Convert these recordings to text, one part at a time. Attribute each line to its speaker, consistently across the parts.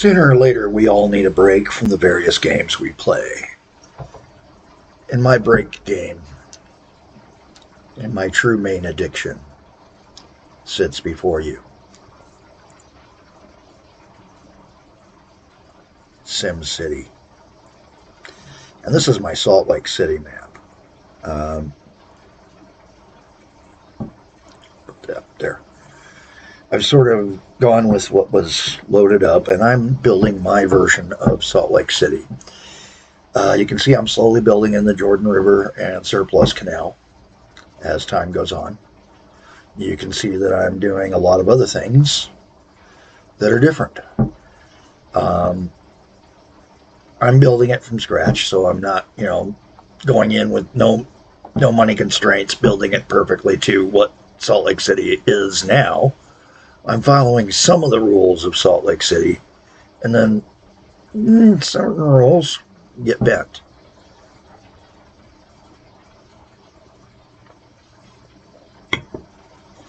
Speaker 1: Sooner or later, we all need a break from the various games we play. And my break game, and my true main addiction, sits before you. Sim City. And this is my Salt Lake City map. There. I've sort of gone with what was loaded up, and I'm building my version of Salt Lake City. You can see I'm slowly building in the Jordan River and Surplus Canal as time goes on. You can see that I'm doing a lot of other things that are different. I'm building it from scratch, so I'm not, going in with no money constraints, building it perfectly to what Salt Lake City is now. I'm following some of the rules of Salt Lake City, and then certain rules get bent.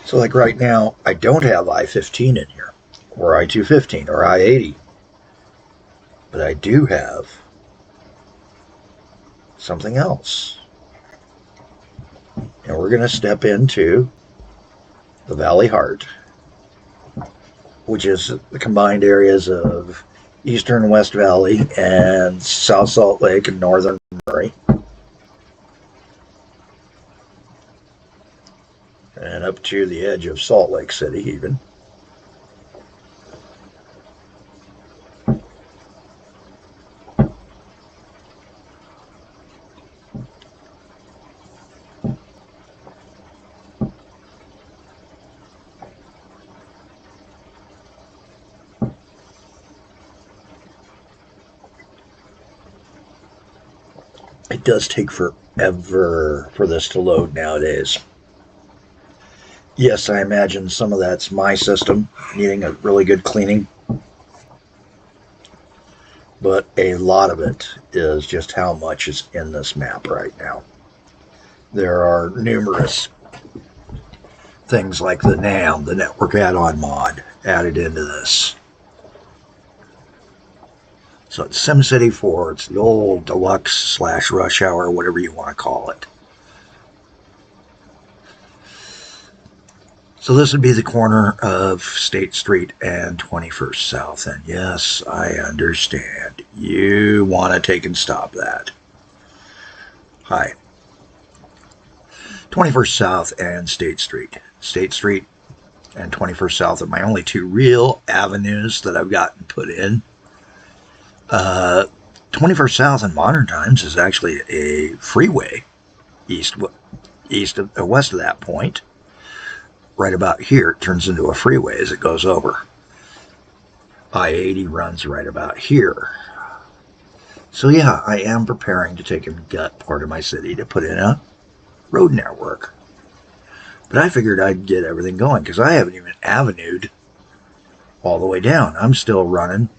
Speaker 1: So like right now, I don't have I-15 in here, or I-215, or I-80. But I do have something else. And we're going to step into the Valley Heart, which is the combined areas of Eastern West Valley and South Salt Lake and Northern Murray. And up to the edge of Salt Lake City even. It does take forever for this to load nowadays. Yes, I imagine some of that's my system needing a really good cleaning. But a lot of it is just how much is in this map right now. There are numerous things like the NAM, the Network Add-on mod, added into this. So it's SimCity 4, it's the old deluxe / rush hour, whatever you want to call it. So this would be the corner of State Street and 21st South. And yes, I understand. You want to take and stop that. Hi. 21st South and State Street. State Street and 21st South are my only two real avenues that I've gotten put in. 21st South in modern times is actually a freeway west of that point. Right about here, it turns into a freeway as it goes over. I-80 runs right about here. So yeah, I am preparing to take and gut part of my city to put in a road network. But I figured I'd get everything going because I haven't even avenued all the way down. I'm still running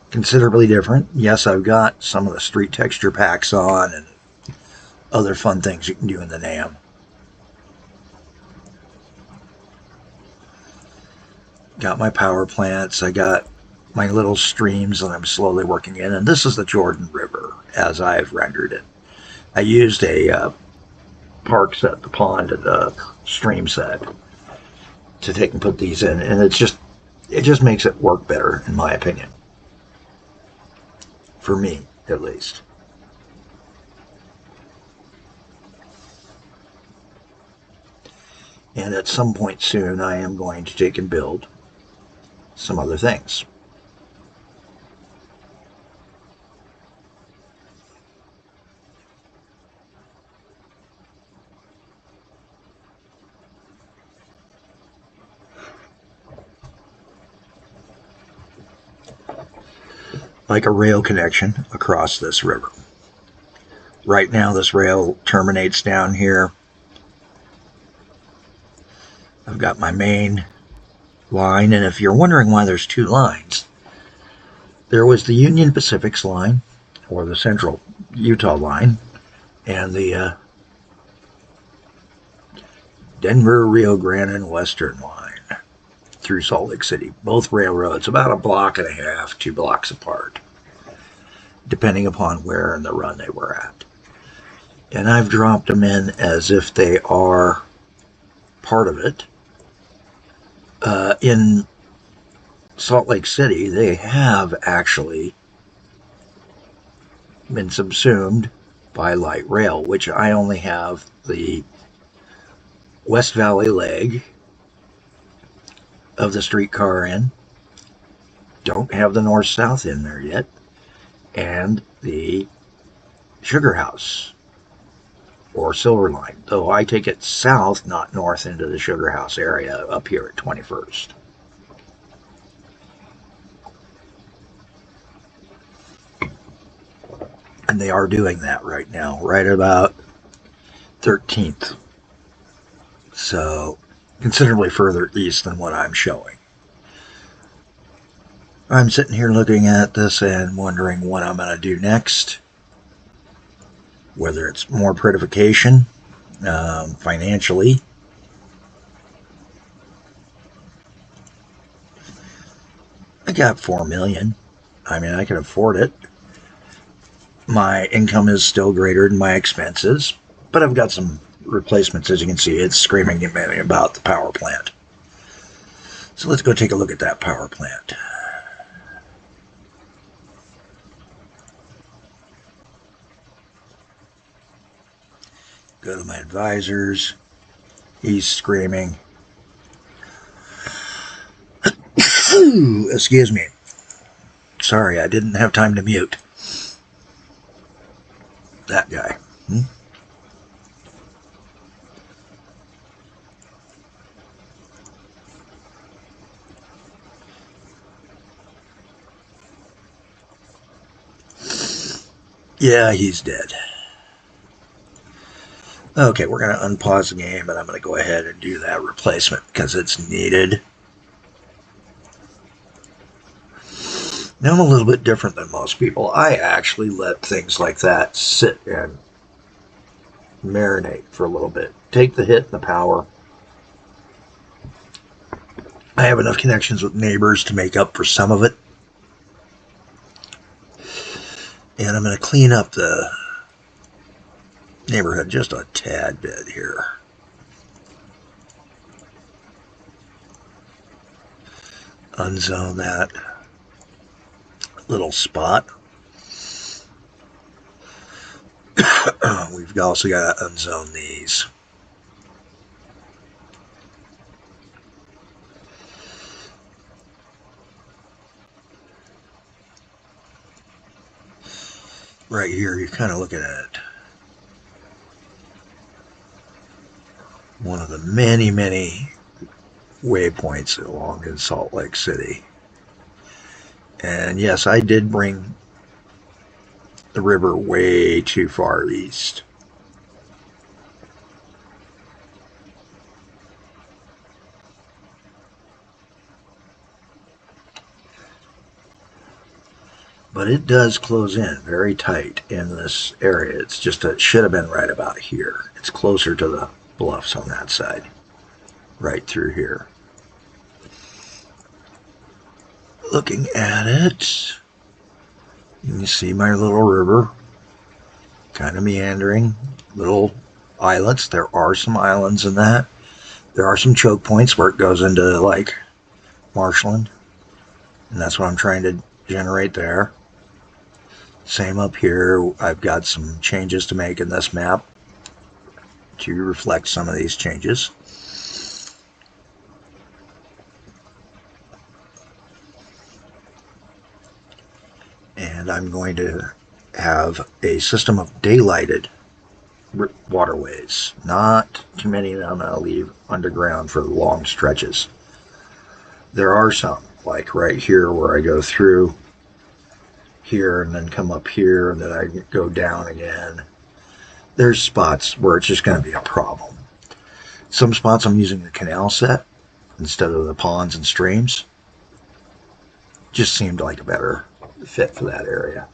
Speaker 1: considerably different. Yes, I've got some of the street texture packs on and other fun things you can do in the NAM. Got my power plants. I got my little streams that I'm slowly working in. And this is the Jordan River as I've rendered it. I used a park set, the pond, and the stream set to take and put these in. And it just makes it work better, in my opinion. For me, at least. And at some point soon, I am going to take and build some other things. Like a rail connection across this river. Right now, this rail terminates down here. I've got my main line, and if you're wondering why there's two lines, there was the Union Pacific's line, or the Central Utah line, and the Denver, Rio Grande, and Western line. through Salt Lake City. Both railroads, about a block and a half, 2 blocks apart, depending upon where in the run they were at. And I've dropped them in as if they are part of it. In Salt Lake City, they have actually been subsumed by light rail, which I only have the West Valley leg of the streetcar in. Don't have the north-south in there yet. And the Sugar House or Silver Line, though I take it south, not north into the Sugar House area up here at 21st. And they are doing that right now, right about 13th. So considerably further east than what I'm showing. I'm sitting here looking at this and wondering what I'm going to do next. Whether it's more prettification, financially. I got $4 million. I mean, I can afford it. My income is still greater than my expenses, but I've got some replacements. As you can see, it's screaming at me about the power plant. So let's go take a look at that power plant. Go to my advisors. He's screaming. Excuse me. Sorry, I didn't have time to mute. That guy. Yeah, he's dead. Okay, we're going to unpause the game, and I'm going to go ahead and do that replacement because it's needed. Now, I'm a little bit different than most people. I actually let things like that sit and marinate for a little bit. Take the hit and the power. I have enough connections with neighbors to make up for some of it. And I'm going to clean up the neighborhood just a tad bit here. Unzone that little spot. We've also got to unzone these. Right here, you're kind of looking at one of the many, many waypoints along in Salt Lake City. And yes, I did bring the river way too far east. But it does close in very tight in this area. It's just, it should have been right about here. It's closer to the bluffs on that side. Right through here. Looking at it, you can see my little river. Kind of meandering. Little islets. There are some islands in that. There are some choke points where it goes into like marshland. And that's what I'm trying to generate there. Same up here. I've got some changes to make in this map to reflect some of these changes. And I'm going to have a system of daylighted waterways. Not too many of them I'll leave underground for long stretches. There are some, like right here where I go through here and then come up here and then I go down again. There's spots where it's just going to be a problem. Some spots I'm using the canal set instead of the ponds and streams. Just seemed like a better fit for that area.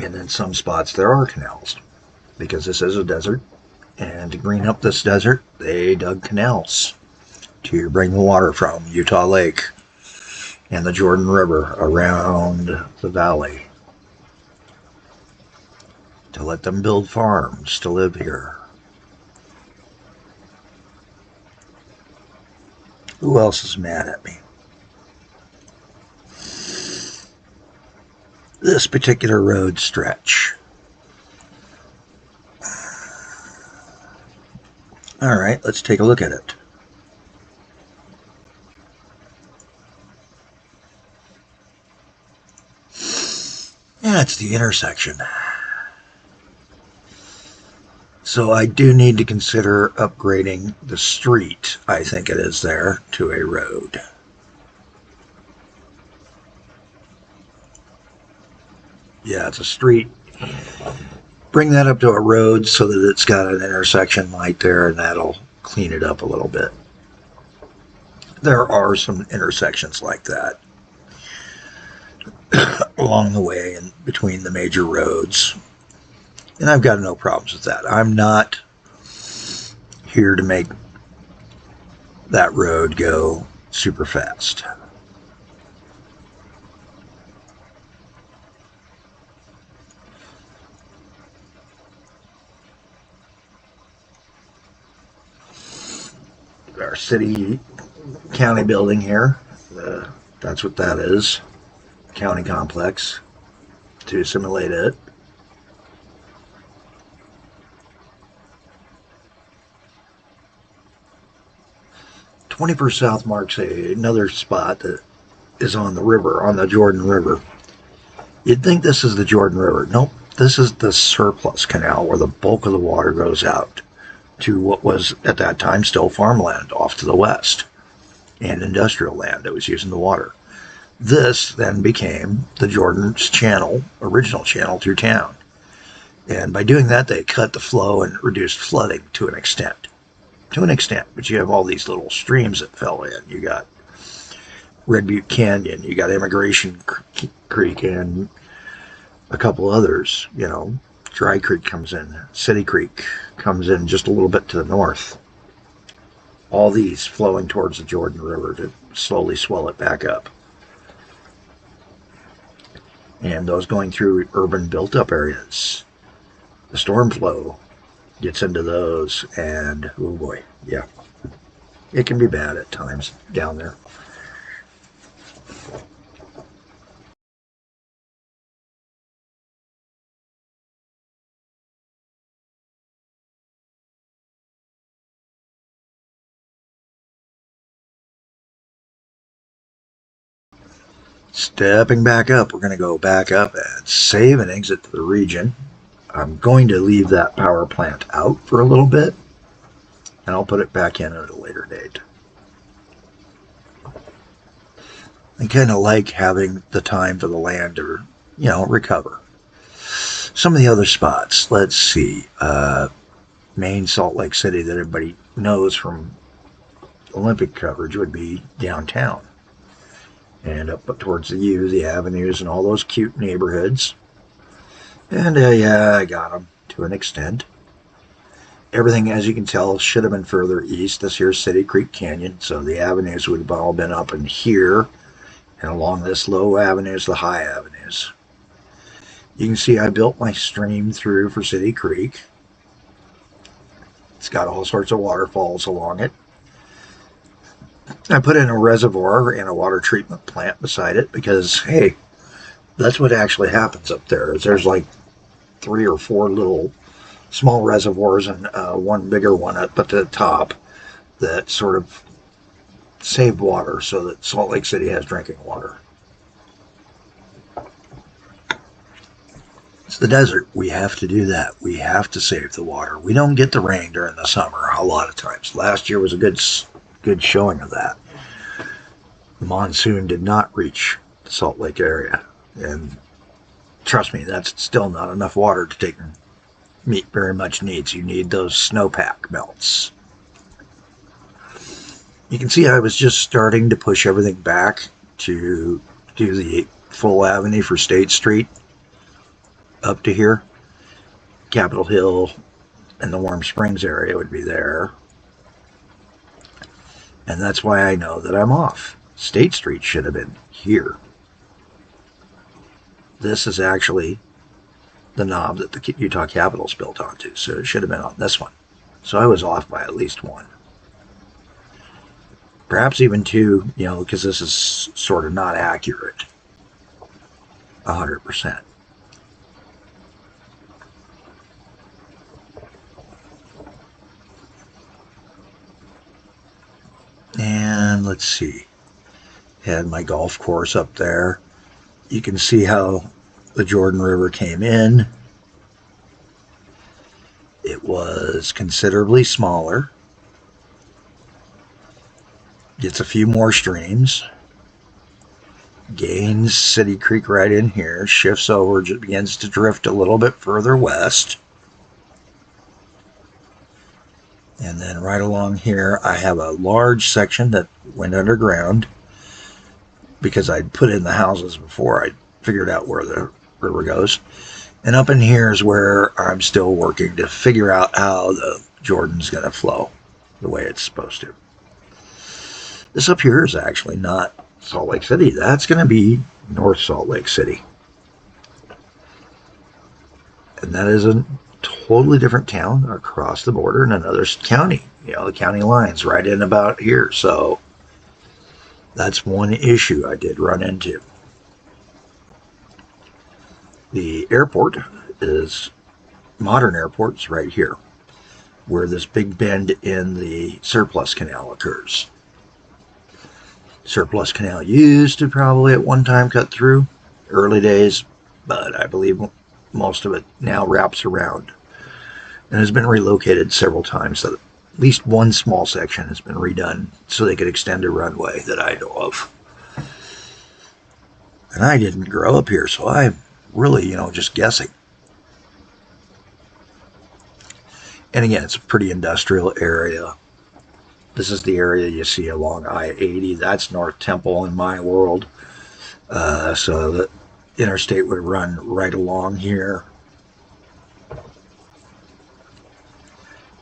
Speaker 1: And then some spots there are canals because this is a desert And to green up this desert, they dug canals to bring the water from Utah Lake and the Jordan River around the valley to let them build farms to live here. Who else is mad at me? This particular road stretch. All right, let's take a look at it. That's the intersection. So I do need to consider upgrading the street, I think it is there, to a road. Yeah, it's a street. Bring that up to a road so that it's got an intersection light there, and that'll clean it up a little bit. There are some intersections like that along the way and between the major roads. And I've got no problems with that. I'm not here to make that road go super fast. Our city county building here, that's what that is. County complex to simulate it. 21st South marks another spot that is on the river, on the Jordan River. You'd think this is the Jordan River. Nope, this is the surplus canal where the bulk of the water goes out to what was at that time still farmland off to the west and industrial land that was using the water. This then became the Jordan's channel, original channel through town. And by doing that, they cut the flow and reduced flooding to an extent. But you have all these little streams that fell in. You got Red Butte Canyon, you got Immigration Creek, and a couple others. You know, Dry Creek comes in, City Creek comes in just a little bit to the north. All these flowing towards the Jordan River to slowly swell it back up. And those going through urban built-up areas. The storm flow gets into those, and oh boy, yeah, it can be bad at times down there. Stepping back up, we're going to go back up and save and exit the region. I'm going to leave that power plant out for a little bit, and I'll put it back in at a later date. I kind of like having the time for the land to, recover. Some of the other spots, let's see, main Salt Lake City that everybody knows from Olympic coverage would be downtown. And up towards the U, the avenues, and all those cute neighborhoods. And yeah, I got them to an extent. Everything, as you can tell, should have been further east. This here's City Creek Canyon, so the avenues would have all been up in here. And along this low avenues, the high avenues. You can see I built my stream through for City Creek. It's got all sorts of waterfalls along it. I put in a reservoir and a water treatment plant beside it because, hey, that's what actually happens up there. Is there's like 3 or 4 little small reservoirs and one bigger one up at the top that sort of save water so that Salt Lake City has drinking water. It's the desert. We have to do that. We have to save the water. We don't get the rain during the summer a lot of times. Last year was a good showing of that. The monsoon did not reach the Salt Lake area, and trust me, that's still not enough water to meet very much needs. You need those snowpack melts. You can see I was just starting to push everything back to do the full avenue for State Street up to here. Capitol Hill, and the Warm Springs area would be there. And that's why I know that I'm off. State Street should have been here. This is actually the knob that the Utah Capitol's built onto, so it should have been on this one. So I was off by at least one. Perhaps even two, because this is sort of not accurate. 100%. And let's see. Had my golf course up there. You can see how the Jordan River came in. It was considerably smaller. Gets a few more streams. Gains City Creek right in here. Shifts over, begins to drift a little bit further west. And then right along here, I have a large section that went underground because I'd put in the houses before I figured out where the river goes. And up in here is where I'm still working to figure out how the Jordan's going to flow the way it's supposed to. This up here is actually not Salt Lake City. That's going to be North Salt Lake City. And that is a totally different town across the border in another county. The county line's right in about here. So that's one issue I did run into. The airport is, modern airport's right here, where this big bend in the surplus canal occurs. Surplus canal used to probably at one time cut through, early days, but I believe most of it now wraps around and has been relocated several times. So at least one small section has been redone so they could extend a runway that I know of. And I didn't grow up here, so I'm really, just guessing. And again, it's a pretty industrial area. This is the area you see along I-80. That's North Temple in my world. So the interstate would run right along here.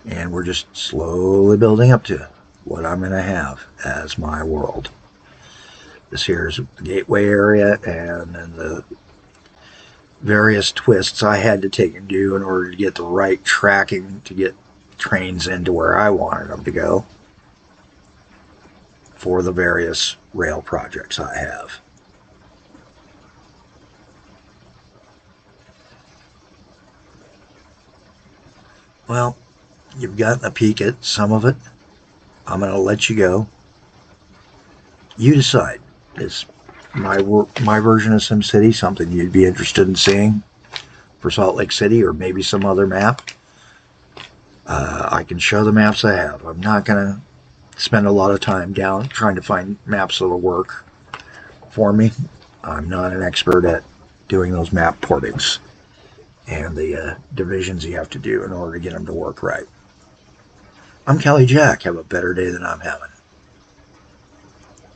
Speaker 1: And we're just slowly building up to what I'm going to have as my world. This here is the gateway area, and then the various twists I had to take and do in order to get the right tracking to get trains into where I wanted them to go for the various rail projects I have. Well, you've gotten a peek at some of it. I'm going to let you go. You decide. Is my version of SimCity something you'd be interested in seeing for Salt Lake City, or maybe some other map? I can show the maps I have. I'm not going to spend a lot of time down trying to find maps that'll work for me. I'm not an expert at doing those map portings and the divisions you have to do in order to get them to work right. I'm CaliJack. Have a better day than I'm having.